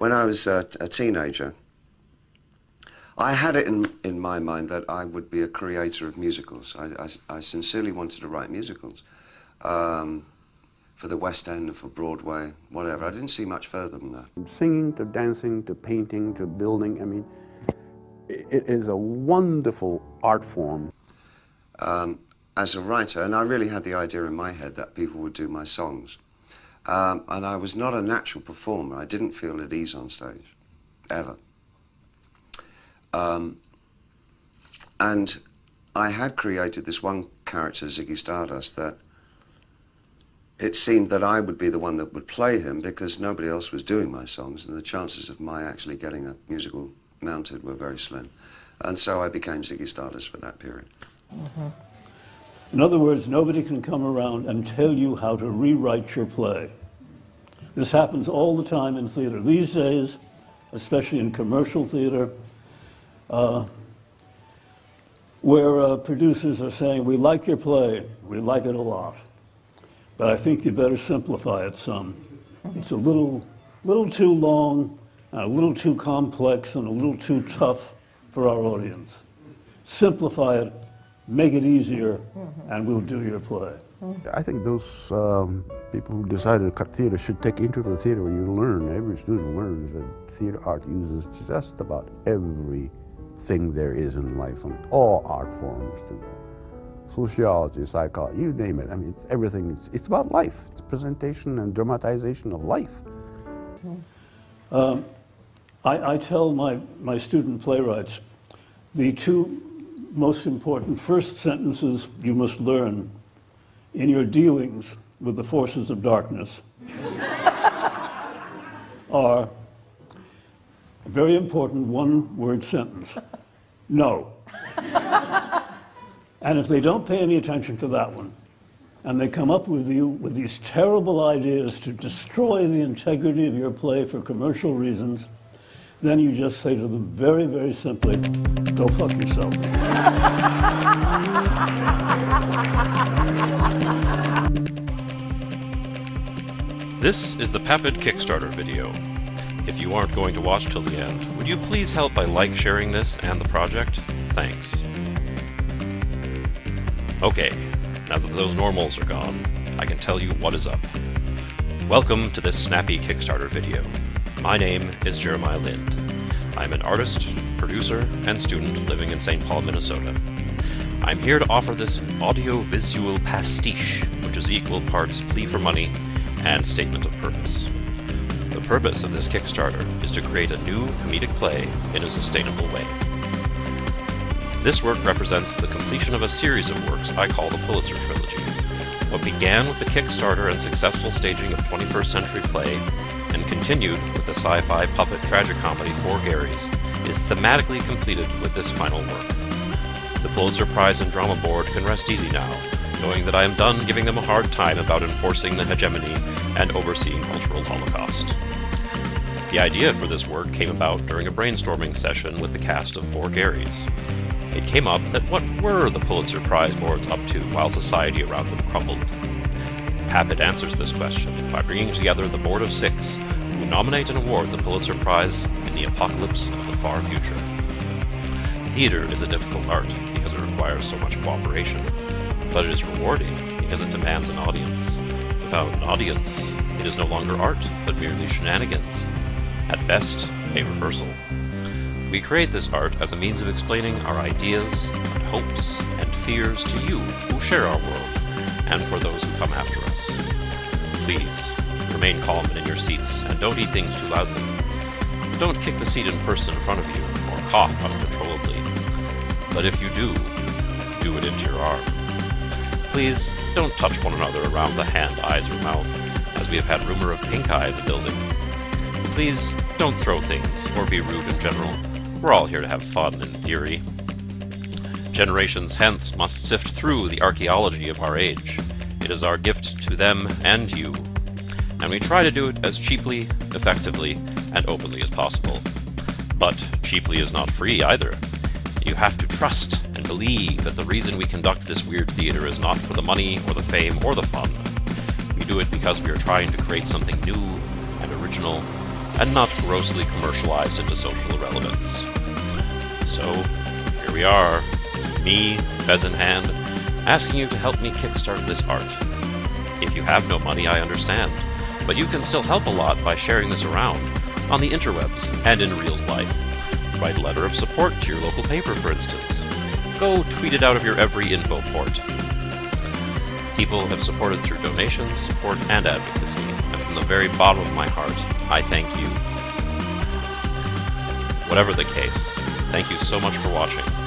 when I was a teenager, I had it in my mind that I would be a creator of musicals. I sincerely wanted to write musicals for the West End, for Broadway, whatever. I didn't see much further than that. From singing to dancing to painting to building, I mean, it is a wonderful art form. As a writer, and I really had the idea in my head that people would do my songs. And I was not a natural performer. I didn't feel at ease on stage, ever. And I had created this one character, Ziggy Stardust, that it seemed that I would be the one that would play him because nobody else was doing my songs, and the chances of my actually getting a musical mounted were very slim. And so I became Ziggy Stardust for that period. Mm-hmm. In other words, nobody can come around and tell you how to rewrite your play. This happens all the time in theater. These days, especially in commercial theater, where producers are saying, we like your play, we like it a lot, but I think you better simplify it some. It's a little too long, a little too complex, and a little too tough for our audience. Simplify it, make it easier, and we'll do your play. I think those people who decided to cut theater should take into the theater where you learn. Every student learns that theater art uses just about everything there is in life, from all art forms to sociology, psychology, you name it. I mean, it's everything. It's about life. It's presentation and dramatization of life. I tell my student playwrights, the two most important first sentences you must learn in your dealings with the forces of darkness are a very important one-word sentence: no. And if they don't pay any attention to that one, and they come up with you with these terrible ideas to destroy the integrity of your play for commercial reasons, then you just say to them very, very simply, go fuck yourself. This is the PAPPiD Kickstarter video. If you aren't going to watch till the end, would you please help by sharing this and the project? Thanks. Okay, now that those normals are gone, I can tell you what is up. Welcome to this snappy Kickstarter video. My name is Jeremiah Lind. I'm an artist, producer, and student living in St. Paul, Minnesota. I'm here to offer this audio-visual pastiche, which is equal parts plea for money and statement of purpose. The purpose of this Kickstarter is to create a new comedic play in a sustainable way. This work represents the completion of a series of works I call the Pulitzer Trilogy. What began with the Kickstarter and successful staging of 21st Century Play and continued with the sci-fi puppet tragicomedy Four Garys is thematically completed with this final work. The Pulitzer Prize and Drama Board can rest easy now, knowing that I am done giving them a hard time about enforcing the hegemony and overseeing cultural holocaust. The idea for this work came about during a brainstorming session with the cast of Four Garys. It came up that what were the Pulitzer Prize boards up to while society around them crumbled? PAPPiD answers this question by bringing together the board of 6 who nominate and award the Pulitzer Prize in the apocalypse of the far future. Theater is a difficult art because it requires so much cooperation, but it is rewarding because it demands an audience. Without an audience, it is no longer art, but merely shenanigans. At best, a rehearsal. We create this art as a means of explaining our ideas and hopes and fears to you who share our world, and for those who come after us. Please, remain calm and in your seats, and don't eat things too loudly. Don't kick the seat in person in front of you, or cough uncontrollably. But if you do it into your arm. Please, don't touch one another around the hand, eyes, or mouth, as we have had rumor of pink eye in the building. Please, don't throw things, or be rude in general. We're all here to have fun, in theory. Generations hence must sift through the archaeology of our age. It is our gift to them and you. And we try to do it as cheaply, effectively, and openly as possible. But cheaply is not free either. You have to trust and believe that the reason we conduct this weird theater is not for the money, or the fame, or the fun. We do it because we are trying to create something new and original and not grossly commercialized into social irrelevance. So, here we are, me, Fez in hand, asking you to help me kickstart this art. If you have no money, I understand, but you can still help a lot by sharing this around, on the interwebs and in real life. Write a letter of support to your local paper, for instance. Go tweet it out of your every info port. People have supported through donations, support, and advocacy, and from the very bottom of my heart, I thank you. Whatever the case, thank you so much for watching.